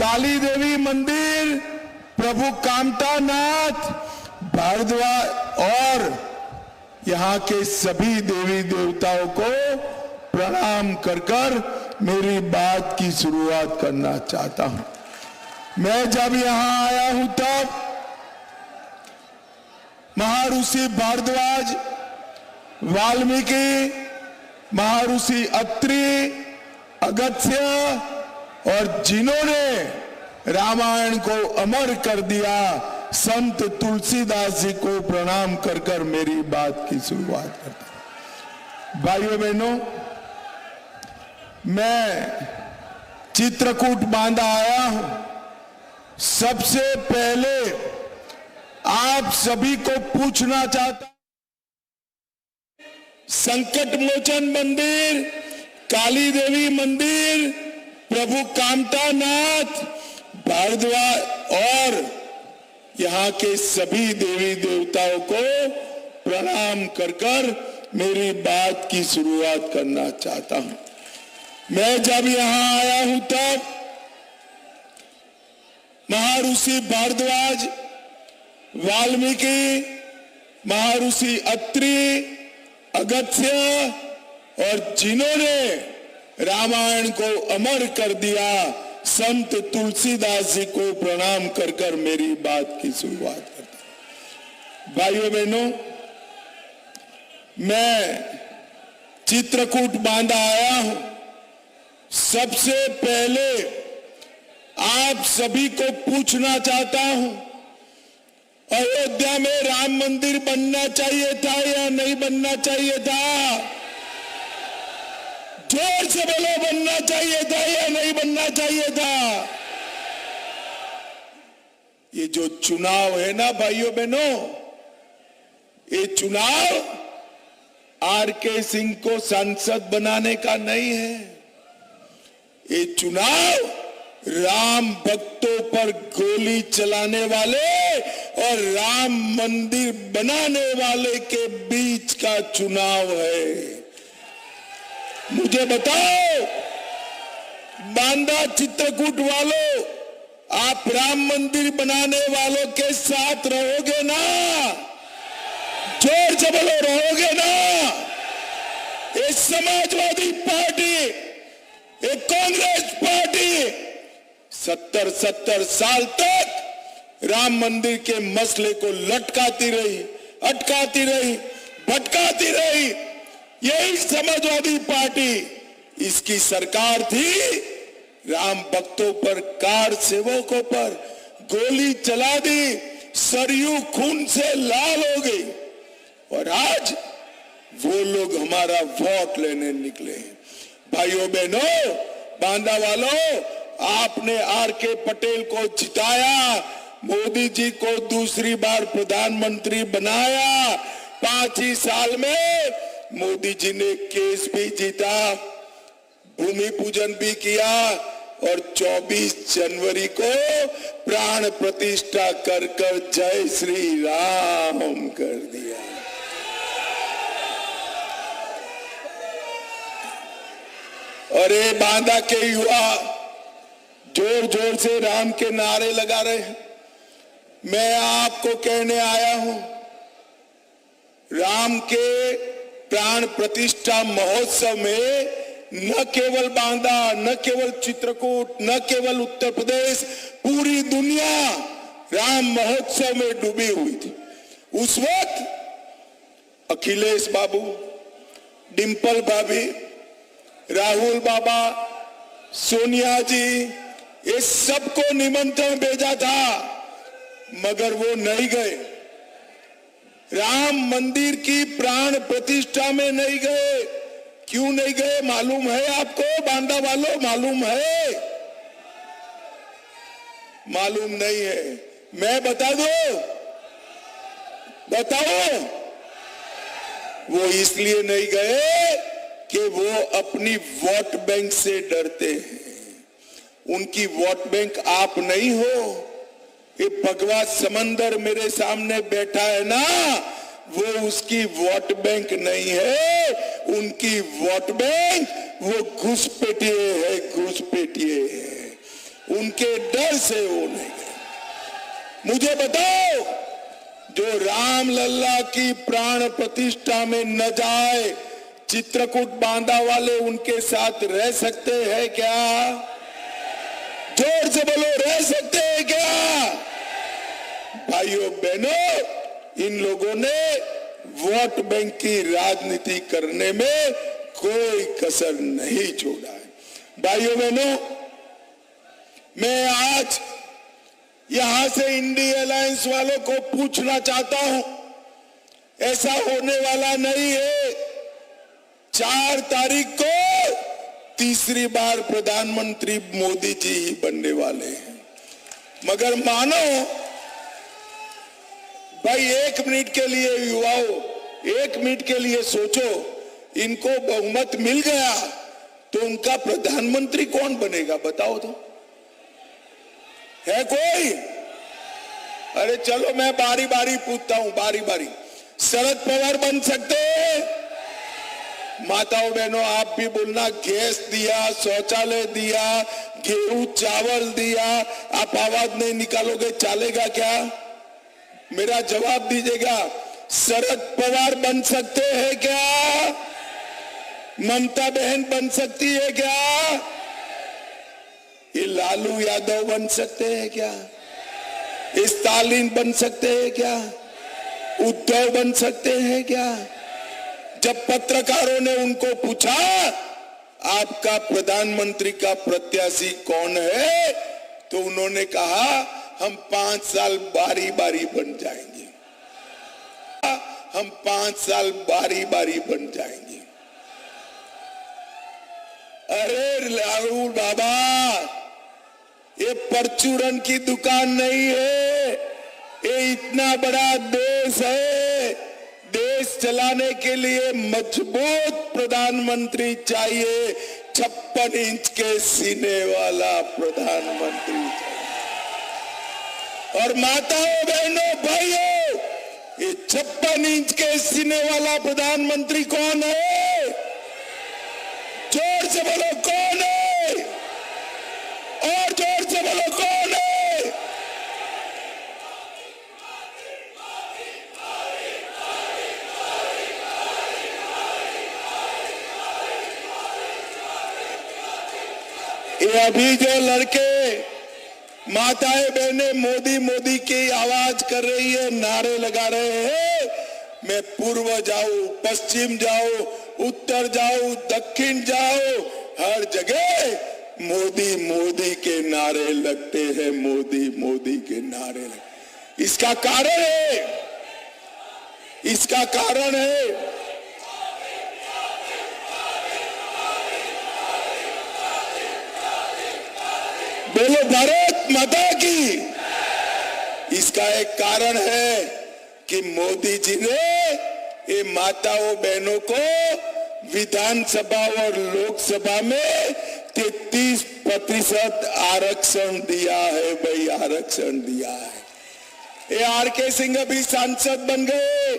काली देवी मंदिर, प्रभु कामतानाथ भारद्वाज और यहाँ के सभी देवी देवताओं को प्रणाम कर कर मेरी बात की शुरुआत करना चाहता हूं। मैं जब यहाँ आया हूं तब महर्षि भारद्वाज, वाल्मीकि, महर्षि अत्रि, अगस्त्य और जिन्होंने रामायण को अमर कर दिया, संत तुलसीदास जी को प्रणाम कर कर मेरी बात की शुरुआत करता हूं। भाइयों बहनों, मैं चित्रकूट बांधा आया हूं। सबसे पहले आप सभी को पूछना चाहता हूं, संकट मोचन मंदिर, काली देवी मंदिर, प्रभु कामतानाथ भारद्वाज और यहाँ के सभी देवी देवताओं को प्रणाम कर कर मेरी बात की शुरुआत करना चाहता हूं। मैं जब यहाँ आया हूं तब महर्षि भारद्वाज, वाल्मीकि, महर्षि अत्रि, अगस्त्य और जिन्होंने रामायण को अमर कर दिया, संत तुलसीदास जी को प्रणाम कर कर मेरी बात की शुरुआत करता हूं। भाइयों बहनों, मैं चित्रकूट बांधा आया हूं। सबसे पहले आप सभी को पूछना चाहता हूं, अयोध्या में राम मंदिर बनना चाहिए था या नहीं बनना चाहिए था? जोर से बोलो, बनना चाहिए था या नहीं बनना चाहिए था? ये जो चुनाव है ना भाइयों बहनों, ये चुनाव आर.के. सिंह को सांसद बनाने का नहीं है। ये चुनाव राम भक्तों पर गोली चलाने वाले और राम मंदिर बनाने वाले के बीच का चुनाव है। मुझे बताओ, बांदा चित्रकूट वालों, आप राम मंदिर बनाने वालों के साथ रहोगे ना? जोर से बोलो, रहोगे ना? ये समाजवादी पार्टी, ये कांग्रेस पार्टी 70 साल तक राम मंदिर के मसले को लटकाती रही, अटकाती रही, भटकाती रही। यही समाजवादी पार्टी, इसकी सरकार थी, राम भक्तों पर, कार सेवकों पर गोली चला दी, सरयू खून से लाल हो गई और आज वो लोग हमारा वोट लेने निकले हैं। भाइयों बहनों, बांदा वालों, आपने आर.के. पटेल को जिताया, मोदी जी को दूसरी बार प्रधानमंत्री बनाया। 5 ही साल में मोदी जी ने केस भी जीता, भूमि पूजन भी किया और 24 जनवरी को प्राण प्रतिष्ठा कर कर जय श्री राम कर दिया। और ये बांदा के युवा जोर जोर से राम के नारे लगा रहे हैं। मैं आपको कहने आया हूं, राम के प्राण प्रतिष्ठा महोत्सव में न केवल बांदा, न केवल चित्रकूट, न केवल उत्तर प्रदेश, पूरी दुनिया राम महोत्सव में डूबी हुई थी। उस वक्त अखिलेश बाबू, डिंपल भाभी, राहुल बाबा, सोनिया जी, ये सबको निमंत्रण भेजा था, मगर वो नहीं गए। राम मंदिर की प्राण प्रतिष्ठा में नहीं गए। क्यों नहीं गए मालूम है आपको? बांदा वालों, मालूम है? मालूम नहीं है? मैं बता दूं? बताओ। वो इसलिए नहीं गए कि वो अपनी वोट बैंक से डरते हैं। उनकी वोट बैंक आप नहीं हो। ये भगवा समंदर मेरे सामने बैठा है ना, वो उसकी वोट बैंक नहीं है। उनकी वोट बैंक वो घुसपैठिए है, घुसपैठिए है। उनके डर से वो नहीं गए। मुझे बताओ, जो रामलला की प्राण प्रतिष्ठा में न जाए, चित्रकूट बांधा वाले उनके साथ रह सकते हैं क्या? जोर से बोलो, रह सकते हैं क्या? भाइयों बहनों, इन लोगों ने वोट बैंक की राजनीति करने में कोई कसर नहीं छोड़ा है। भाइयों बहनों, मैं आज यहां से इंडी अलायंस वालों को पूछना चाहता हूं, ऐसा होने वाला नहीं है। 4 तारीख को तीसरी बार प्रधानमंत्री मोदी जी ही बनने वाले हैं। मगर मानो भाई, 1 मिनट के लिए युवाओं, 1 मिनट के लिए सोचो, इनको बहुमत मिल गया तो उनका प्रधानमंत्री कौन बनेगा? बताओ तो, है कोई? अरे चलो मैं बारी बारी पूछता हूं, बारी बारी। शरद पवार बन सकते हैं? माताओं बहनों, आप भी बोलना। गैस दिया, शौचालय दिया, गेहूं चावल दिया, आप आवाज नहीं निकालोगे चलेगा क्या? मेरा जवाब दीजिएगा। शरद पवार बन सकते हैं क्या? ममता बहन बन सकती है क्या? ये लालू यादव बन सकते हैं क्या? स्टालिन बन सकते हैं क्या? उद्धव बन सकते हैं क्या? जब पत्रकारों ने उनको पूछा आपका प्रधानमंत्री का प्रत्याशी कौन है, तो उन्होंने कहा हम 5 साल बारी बारी बन जाएंगे, हम 5 साल बारी बारी बन जाएंगे। अरे लालू बाबा, ये परचूरन की दुकान नहीं है, ये इतना बड़ा देश है। देश चलाने के लिए मजबूत प्रधानमंत्री चाहिए, 56 इंच के सीने वाला प्रधानमंत्री चाहिए। और माताओं बहनों भाइयों, ये 56 इंच के सीने वाला प्रधानमंत्री कौन है? जोर से बोलो, कौन है? और जोर से बोलो, कौन है? ये अभी जो लड़के, माताएं बहनें मोदी मोदी की आवाज कर रही है, नारे लगा रहे हैं, मैं पूर्व जाऊं, पश्चिम जाऊं, उत्तर जाऊं, दक्षिण जाऊं, हर जगह मोदी मोदी के नारे लगते हैं, मोदी मोदी के नारे लगते। इसका कारण है, इसका कारण है बोलो भारत माता की। इसका एक कारण है कि मोदी जी ने ये माताओं बहनों को विधानसभा और लोकसभा में 33% आरक्षण दिया है। भाई आरक्षण दिया है। ये आर.के. सिंह अभी सांसद बन गए,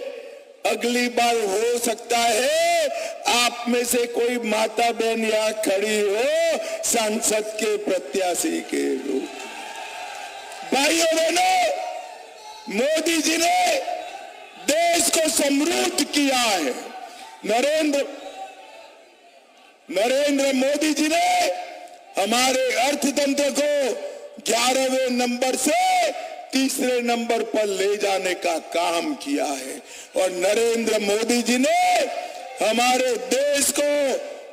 अगली बार हो सकता है आप में से कोई माता बहन यहाँ खड़ी हो सांसद के प्रत्याशी के रूप। भाइयों बहनों, मोदी जी ने देश को समृद्ध किया है। नरेंद्र मोदी जी ने हमारे अर्थतंत्र को 11वें नंबर से तीसरे नंबर पर ले जाने का काम किया है। और नरेंद्र मोदी जी ने हमारे देश को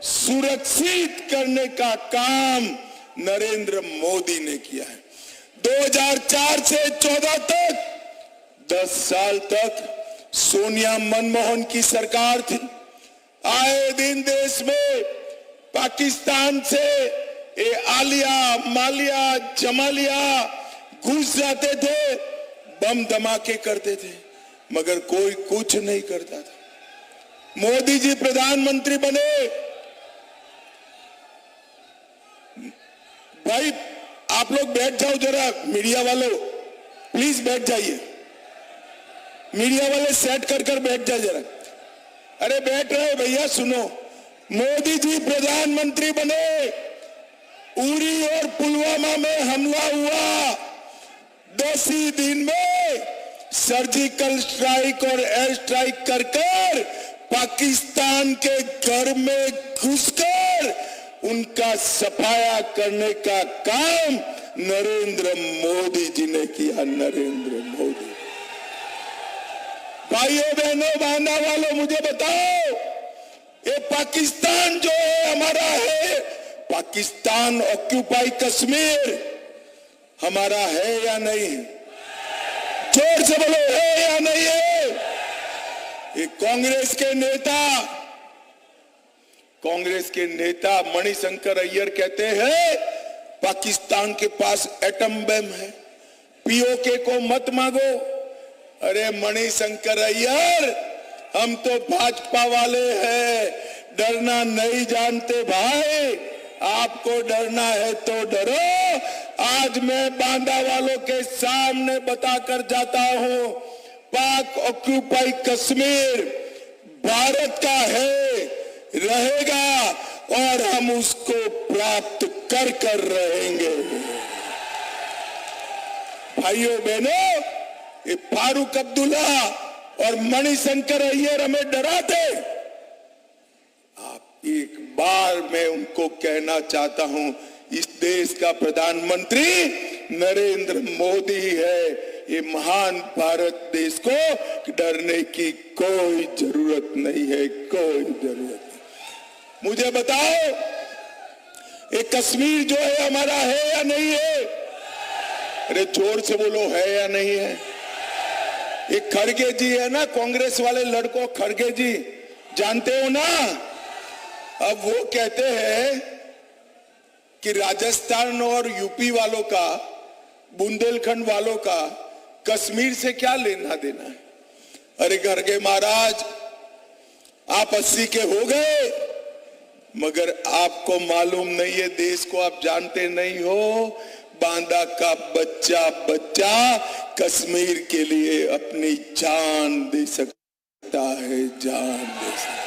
सुरक्षित करने का काम नरेंद्र मोदी ने किया है। 2004 से 14 तक 10 साल तक सोनिया मनमोहन की सरकार थी। आए दिन देश में पाकिस्तान से ये आलिया मालिया जमालिया घुस जाते थे, बम धमाके करते थे, मगर कोई कुछ नहीं करता था। मोदी जी प्रधानमंत्री बने। भाई आप लोग बैठ जाओ जरा, मीडिया वालों प्लीज बैठ जाइए। मीडिया वाले सेट कर कर बैठ जाए जरा। अरे बैठ रहे भैया, सुनो। मोदी जी प्रधानमंत्री बने, उरी और पुलवामा में हमला हुआ, 10 ही दिन में सर्जिकल स्ट्राइक और एयर स्ट्राइक कर पाकिस्तान के घर में घुसकर उनका सफाया करने का काम नरेंद्र मोदी जी ने किया। नरेंद्र मोदी। भाइयों बहनों बांदा वालों, मुझे बताओ, ये पाकिस्तान जो है हमारा है, पाकिस्तान ऑक्यूपाई कश्मीर हमारा है या नहीं? जोर से बोलो, है या नहीं है? ये कांग्रेस के नेता मणिशंकर अय्यर कहते हैं पाकिस्तान के पास एटम बम है, पीओके को मत मांगो। अरे मणिशंकर अय्यर, हम तो भाजपा वाले हैं, डरना नहीं जानते भाई। आपको डरना है तो डरो। आज मैं बांदा वालों के सामने बताकर जाता हूं, पाक ऑक्यूपाई कश्मीर भारत का है, रहेगा और हम उसको प्राप्त कर रहेंगे। भाइयों बहनों, ये फारूक अब्दुल्ला और मणिशंकर अय्यर हमें डराते। आप एक बार मैं उनको कहना चाहता हूं, इस देश का प्रधानमंत्री नरेंद्र मोदी है। ये महान भारत देश को डरने की कोई जरूरत नहीं है, कोई जरूरत नहीं। मुझे बताओ, ये कश्मीर जो है हमारा है या नहीं है? अरे जोर से बोलो, है या नहीं है? ये खड़गे जी है ना, कांग्रेस वाले लड़कों, खड़गे जी जानते हो ना? अब वो कहते हैं कि राजस्थान और यूपी वालों का, बुंदेलखंड वालों का कश्मीर से क्या लेना देना है? अरे खड़गे महाराज, आप 80 के हो गए, मगर आपको मालूम नहीं है, देश को आप जानते नहीं हो, बांदा का बच्चा कश्मीर के लिए अपनी जान दे सकता है, जान दे सकता है।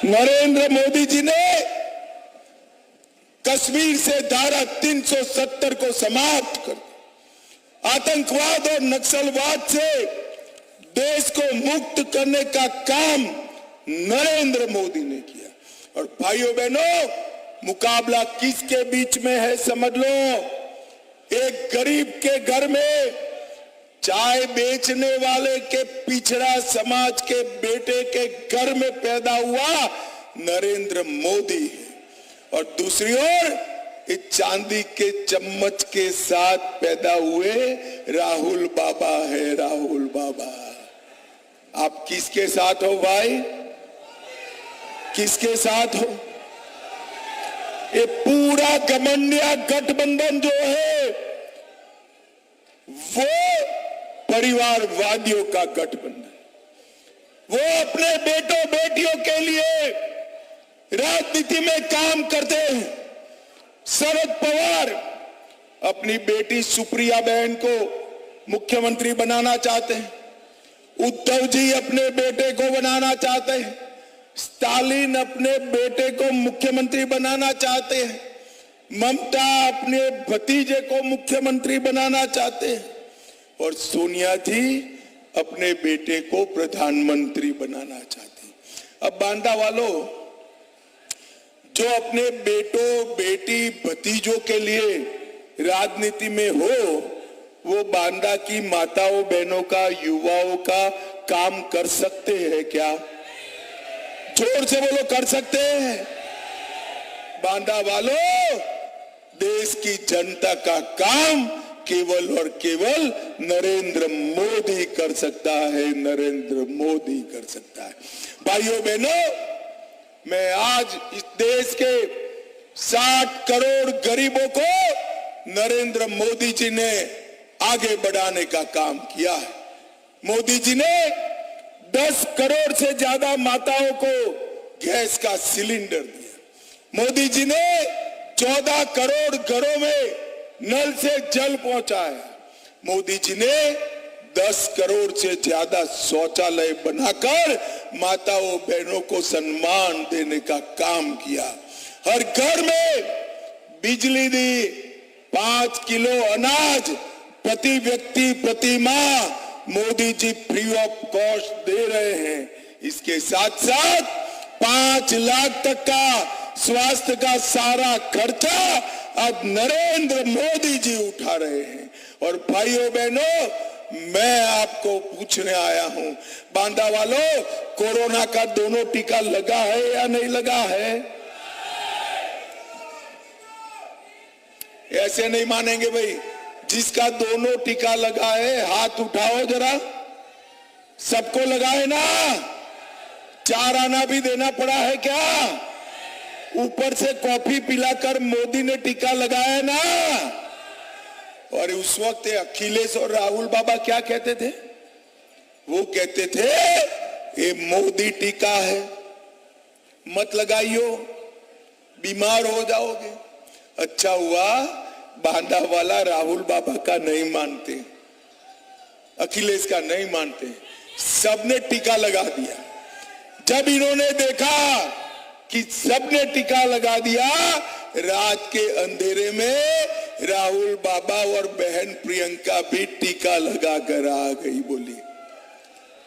नरेंद्र मोदी जी ने कश्मीर से धारा 370 को समाप्त कर, आतंकवाद और नक्सलवाद से देश को मुक्त करने का काम नरेंद्र मोदी ने किया। और भाइयों बहनों, मुकाबला किसके बीच में है समझ लो। एक गरीब के घर में चाय बेचने वाले के पिछड़ा समाज के बेटे के घर में पैदा हुआ नरेंद्र मोदी है, और दूसरी ओर इस चांदी के चम्मच के साथ पैदा हुए राहुल बाबा है, राहुल बाबा। आप किसके साथ हो भाई? किसके साथ हो? ये पूरा घमंडिया गठबंधन जो है वो परिवारवादियों का गठबंधन। वो अपने बेटों बेटियों के लिए राजनीति में काम करते हैं। शरद पवार अपनी बेटी सुप्रिया बहन को मुख्यमंत्री बनाना चाहते हैं, उद्धव जी अपने बेटे को बनाना चाहते हैं, स्टालिन अपने बेटे को मुख्यमंत्री बनाना चाहते हैं, ममता अपने भतीजे को मुख्यमंत्री बनाना चाहते हैं, और सोनिया जी अपने बेटे को प्रधानमंत्री बनाना चाहते हैं। अब बांदा वालों, जो अपने बेटों बेटी भतीजों के लिए राजनीति में हो, वो बांदा की माताओं बहनों का, युवाओं का काम कर सकते हैं क्या? जोर से बोलो, कर सकते हैं? बांदा वालों, देश की जनता का काम केवल और केवल नरेंद्र मोदी कर सकता है, नरेंद्र मोदी कर सकता है। भाइयों बहनों, मैं आज इस देश के 60 करोड़ गरीबों को नरेंद्र मोदी जी ने आगे बढ़ाने का काम किया है। मोदी जी ने 10 करोड़ से ज्यादा माताओं को गैस का सिलेंडर दिया। मोदी जी ने 14 करोड़ घरों में नल से जल पहुंचाया। मोदी जी ने 10 करोड़ से ज्यादा शौचालय बनाकर माताओं बहनों को सम्मान देने का काम किया। हर घर में बिजली दी, 5 किलो अनाज प्रति व्यक्ति प्रति माह Modi ji free of cost दे रहे हैं। इसके साथ साथ 5 लाख तक का स्वास्थ्य का सारा खर्चा अब नरेंद्र मोदी जी उठा रहे हैं। और भाइयों बहनों, मैं आपको पूछने आया हूं, बांदा वालों, कोरोना का दोनों टीका लगा है या नहीं लगा है? ऐसे नहीं मानेंगे भाई। जिसका दोनों टीका लगा है हाथ उठाओ जरा। सबको लगा है ना? 4 आना भी देना पड़ा है क्या? ऊपर से कॉफी पिलाकर मोदी ने टीका लगाया ना। और उस वक्त अखिलेश और राहुल बाबा क्या कहते थे? वो कहते थे ये मोदी टीका है, मत लगाइयो, बीमार हो जाओगे। अच्छा हुआ बांदा वाला राहुल बाबा का नहीं मानते, अखिलेश का नहीं मानते, सबने टीका लगा दिया। जब इन्होंने देखा कि सबने टीका लगा दिया, रात के अंधेरे में राहुल बाबा और बहन प्रियंका भी टीका लगाकर आ गई। बोली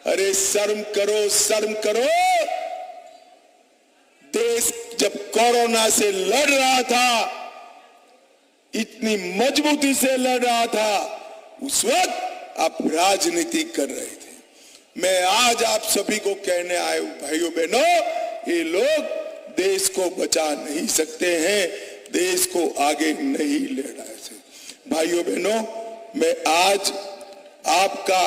अरे शर्म करो, शर्म करो। देश जब कोरोना से लड़ रहा था, इतनी मजबूती से लड़ रहा था, उस वक्त आप राजनीति कर रहे थे। मैं आज आप सभी को कहने आया हूं, भाइयों बहनों, ये लोग देश को बचा नहीं सकते हैं, देश को आगे नहीं ले रहे थे। भाइयों बहनों, मैं आज आपका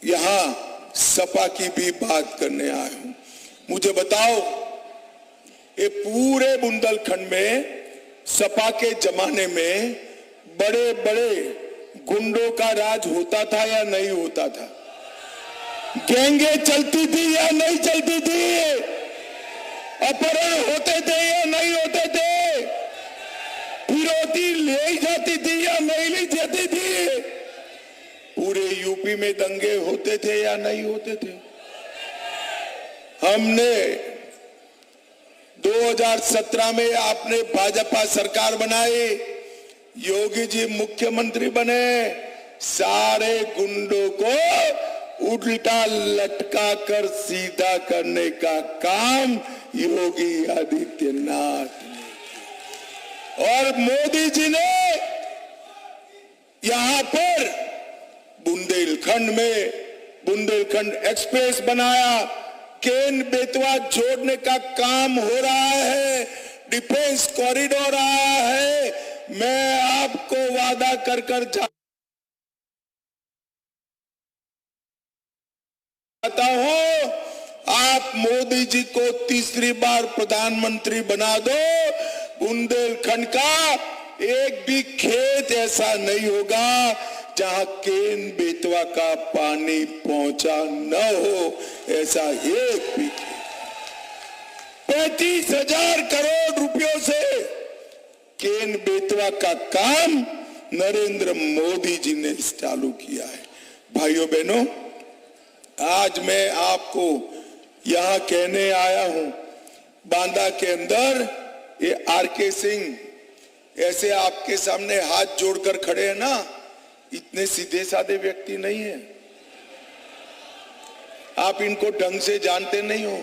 यहां सपा की भी बात करने आया हूं। मुझे बताओ, ये पूरे बुंदेलखंड में सपा के जमाने में बड़े बड़े गुंडों का राज होता था या नहीं होता था? गैंगे चलती थी या नहीं चलती थी? अपहरण होते थे या नहीं होते थे? फिरौती ले जाती थी या नहीं ले जाती थी? पूरे यूपी में दंगे होते थे या नहीं होते थे? हमने 2017 में आपने भाजपा सरकार बनाई, योगी जी मुख्यमंत्री बने, सारे गुंडों को उल्टा लटका कर सीधा करने का काम योगी आदित्यनाथ ने किया। और मोदी जी ने यहां पर बुंदेलखंड में बुंदेलखंड एक्सप्रेस बनाया, केन बेतवा जोड़ने का काम हो रहा है, डिफेंस कॉरिडोर आया है। मैं आपको वादा कर जाता हूं, आप मोदी जी को तीसरी बार प्रधानमंत्री बना दो, बुंदेलखंड का एक भी खेत ऐसा नहीं होगा जहां केन बेतवा का पानी पहुंचा न हो। ऐसा एक भी 35,000 करोड़ रुपयों से केन बेतवा का काम नरेंद्र मोदी जी ने चालू किया है। भाइयों बहनों, आज मैं आपको यहां कहने आया हूं, बांदा के अंदर ये आरके सिंह ऐसे आपके सामने हाथ जोड़कर खड़े हैं ना, इतने सीधे साधे व्यक्ति नहीं है। आप इनको ढंग से जानते नहीं हो।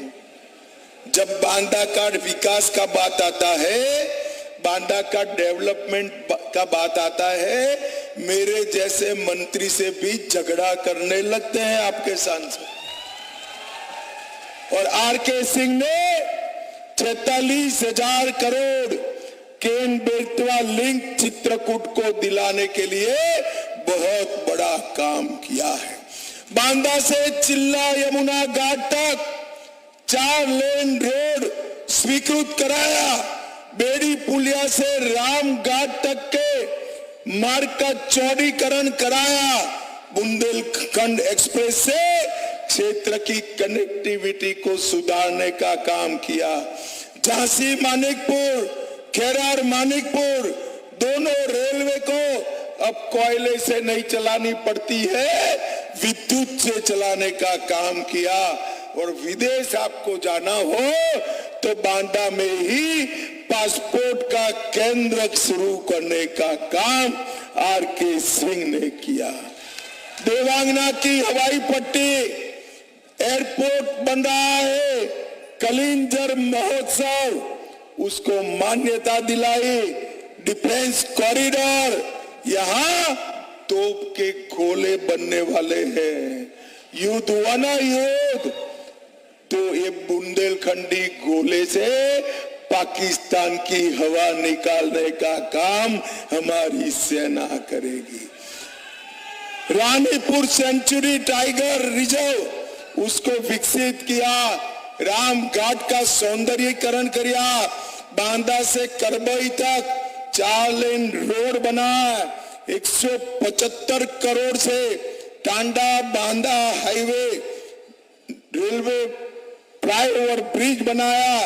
जब बांदा का विकास का बात आता है, बांदा का डेवलपमेंट का बात आता है, मेरे जैसे मंत्री से भी झगड़ा करने लगते हैं आपके सांसद। और आरके सिंह ने 46,000 करोड़ केन बेतवा लिंक चित्रकूट को दिलाने के लिए बहुत बड़ा काम किया है। बांदा से चिल्ला यमुना घाट तक 4 लेन रोड स्वीकृत कराया, बेड़ी पुलिया से राम घाट तक के मार्ग का चौड़ीकरण कराया, बुंदेलखंड एक्सप्रेस से क्षेत्र की कनेक्टिविटी को सुधारने का काम किया। झांसी मानिकपुर, खेरार मानिकपुर दोनों रेलवे को अब कोयले से नहीं चलानी पड़ती है, विद्युत से चलाने का काम किया। और विदेश आपको जाना हो तो बांदा में ही पासपोर्ट का केंद्र शुरू करने का काम आर.के. सिंह ने किया। देवांगना की हवाई पट्टी, एयरपोर्ट बन रहा है, कलिंजर महोत्सव, उसको मान्यता दिलाई, डिफेंस कॉरिडोर, यहाँ तोप के गोले बनने वाले हैं। युद्ध हुआ ना युद्ध, तो ये बुंदेलखंडी गोले से पाकिस्तान की हवा निकालने का काम हमारी सेना करेगी। रानीपुर सेंचुरी टाइगर रिजर्व, उसको विकसित किया, राम घाट का सौंदर्यीकरण किया, बांदा से करबई तक 4 लेन रोड बना, 175 करोड़ से Tanda Banda highway, railway flyover bridge बनाया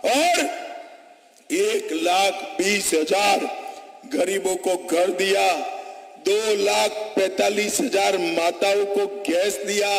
और 1,20,000 गरीबों को घर दिया, 2,45,000 माताओं को गैस दिया।